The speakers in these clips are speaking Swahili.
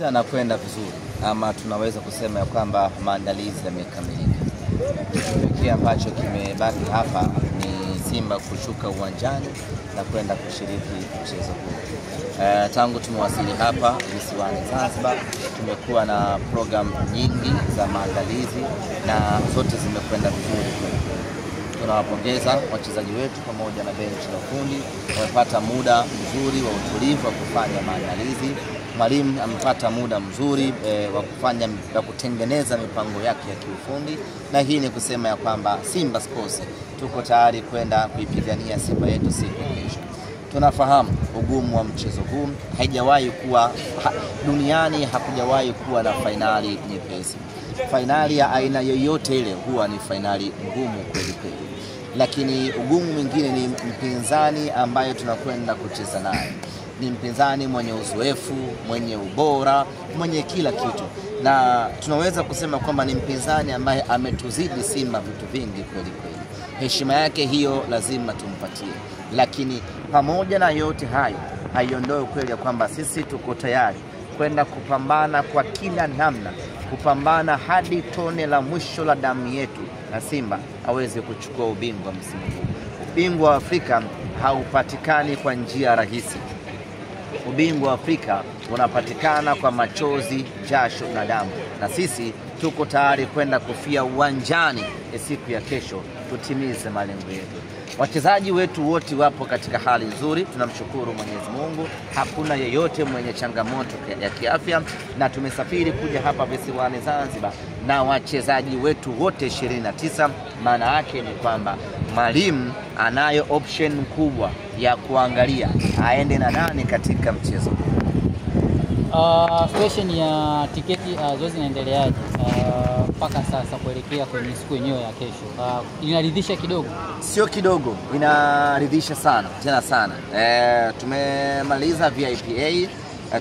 Anakwenda vizuri ama tunaweza kusema ya kwamba maandalizi yamekamilika. Kile ambacho kimebaki hapa ni Simba kushuka uwanjani na kwenda kushiriki mchezo huu. Tangu tumewasili hapa visiwani Zanzibar, tumekuwa na program nyingi za maandalizi na zote zimekwenda vizuri. Tunawapongeza wachezaji wetu pamoja na benchi la ufundi, wamepata muda mzuri wa utulivu wa kufanya maandalizi. Mwalimu amepata muda mzuri wa kutengeneza mipango yake ya kiufundi, na hii ni kusema ya kwamba Simba Sports tuko tayari kwenda kuipigania Simba yetu siku ya kesho. Tunafahamu ugumu wa mchezo huu, haijawahi kuwa duniani, hakujawahi kuwa na fainali nyepesi. Fainali ya aina yoyote ile huwa ni fainali ngumu kweli kweli. Lakini ugumu mwingine ni mpinzani ambaye tunakwenda kucheza naye. Ni mpinzani mwenye uzoefu, mwenye ubora, mwenye kila kitu. Na tunaweza kusema kwamba ni mpinzani ambaye ametuzidi Simba vitu vingi kweli kweli. Heshima yake hiyo lazima tumpatie. Lakini pamoja na yote hayo, haiondoe ukweli ya kwamba sisi tuko tayari kwenda kupambana kwa kila namna, kupambana hadi tone la mwisho la damu yetu na Simba aweze kuchukua ubingwa msimu huu. Ubingwa wa Afrika haupatikani kwa njia rahisi. Ubingwa wa Afrika unapatikana kwa machozi, jasho na damu. Na sisi tuko tayari kwenda kufia uwanjani siku ya kesho tutimize malengo yetu. Wachezaji wetu wote wapo katika hali nzuri, tunamshukuru Mwenyezi Mungu. Hakuna yeyote mwenye changamoto ya kiafya, na tumesafiri kuja hapa visiwani Zanzibar na wachezaji wetu wote 29. Maana yake ni kwamba mwalimu anayo option kubwa ya kuangalia aende na nani katika mchezo. Situation ya tiketi zoezi inaendeleaje mpaka sasa kuelekea kwenye siku yenyewe ya kesho? Inaridhisha kidogo? Sio kidogo, inaridhisha sana, tena sana. Tumemaliza VIPA,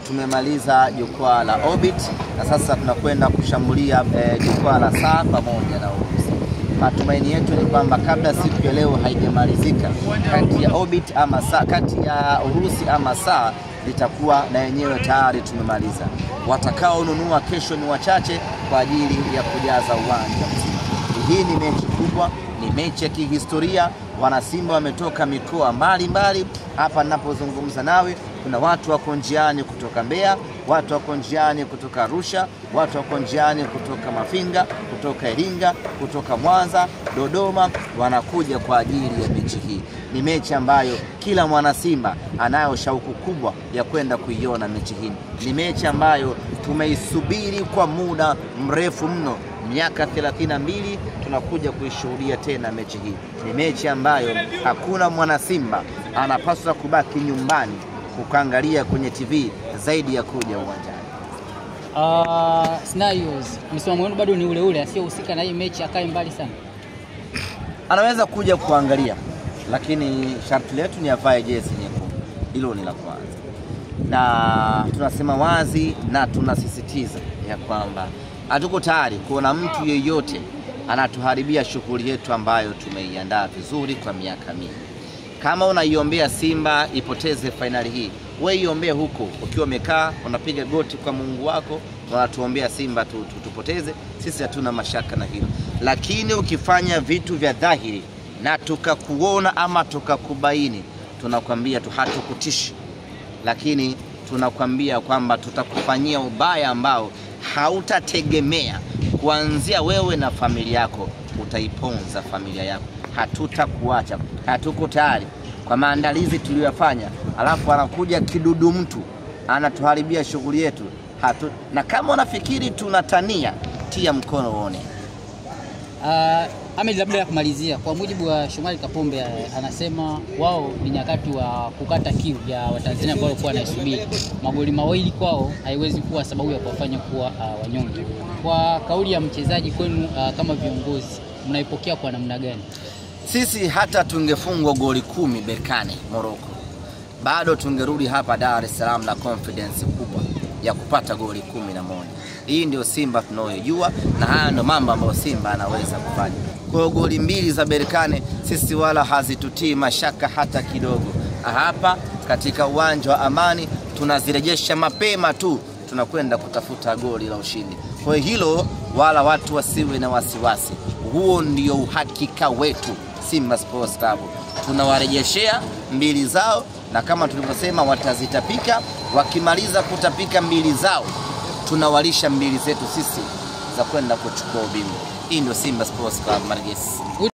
tumemaliza jukwaa la Orbit, na sasa tunakwenda kushambulia jukwaa la Saa pamoja na Urusi. Matumaini yetu ni kwamba kabla siku ya leo haijamalizika, kati ya Orbit ama Saa, kati ya Urusi ama Saa, litakuwa na yenyewe tayari tumemaliza. Watakao nunua kesho ni wachache kwa ajili ya kujaza uwanja mzima. Hii ni mechi kubwa, ni mechi ya kihistoria. Wana Simba wametoka mikoa mbalimbali. Hapa ninapozungumza nawe kuna watu wako njiani kutoka Mbeya, watu wako njiani kutoka Arusha, watu wako njiani kutoka Mafinga, kutoka Iringa, kutoka Mwanza, Dodoma, wanakuja kwa ajili ya mechi hii. Ni mechi ambayo kila mwana Simba anayo shauku kubwa ya kwenda kuiona mechi hii. Ni mechi ambayo tumeisubiri kwa muda mrefu mno. Miaka 32 tunakuja kuishuhudia tena mechi hii. Ni mechi ambayo hakuna mwana Simba anapaswa kubaki nyumbani kukaangalia kwenye TV zaidi ya kuja uwanjani. Scenarios, msimamo wenu bado ni ule ule, asiyehusika na hii mechi akae mbali sana? Anaweza kuja kuangalia, lakini sharti letu ni avae jezi nyekundu. Hilo ni la kwanza. Na tunasema wazi na tunasisitiza ya kwamba hatuko tayari kuona mtu yeyote anatuharibia shughuli yetu ambayo tumeiandaa vizuri kwa miaka mingi. Kama unaiombea Simba ipoteze fainali hii, wewe iombee huko ukiwa umekaa unapiga goti kwa Mungu wako, unatuombea Simba tupoteze. Sisi hatuna mashaka na hilo. Lakini ukifanya vitu vya dhahiri na tukakuona ama tukakubaini, tunakwambia hatukutishi, lakini tunakwambia kwamba tutakufanyia ubaya ambao hautategemea. Kuanzia wewe na familia yako, utaiponza familia yako. Hatutakuacha, hatuko tayari kwa maandalizi tuliyofanya, alafu anakuja kidudu mtu anatuharibia shughuli yetu. Na kama unafikiri tunatania, tia mkono uone. Ahmed, labda ya kumalizia, kwa mujibu wa Shomari Kapombe, anasema wao ni nyakati wa kukata kiu ya Watanzania ambao walikuwa wanaisubiri. Magoli mawili kwao haiwezi kuwa sababu ya kuwafanya kuwa wanyonge. Kwa kauli ya mchezaji kwenu kama viongozi, mnaipokea kwa namna gani? Sisi hata tungefungwa goli 10 Berkane Morocco, bado tungerudi hapa Dar es Salaam na confidence kubwa ya kupata goli 11. Hii ndio Simba tunayojua, na haya ndio mambo ambayo Simba anaweza kufanya. Kwa goli 2 za Berkane sisi wala hazitutii mashaka hata kidogo. Hapa katika uwanja wa Amani tunazirejesha mapema tu. tunakwenda kutafuta goli la ushindi. Kwa hilo wala watu wasiwe na wasiwasi. Huo ndio uhakika wetu Simba Sports Club. Tunawarejeshea mbili zao, na kama tulivyosema watazitapika. Wakimaliza kutapika mbili zao, tunawalisha mbili zetu sisi za kwenda kuchukua ubingwa. Hii ndio Simba Sports Club Margesi.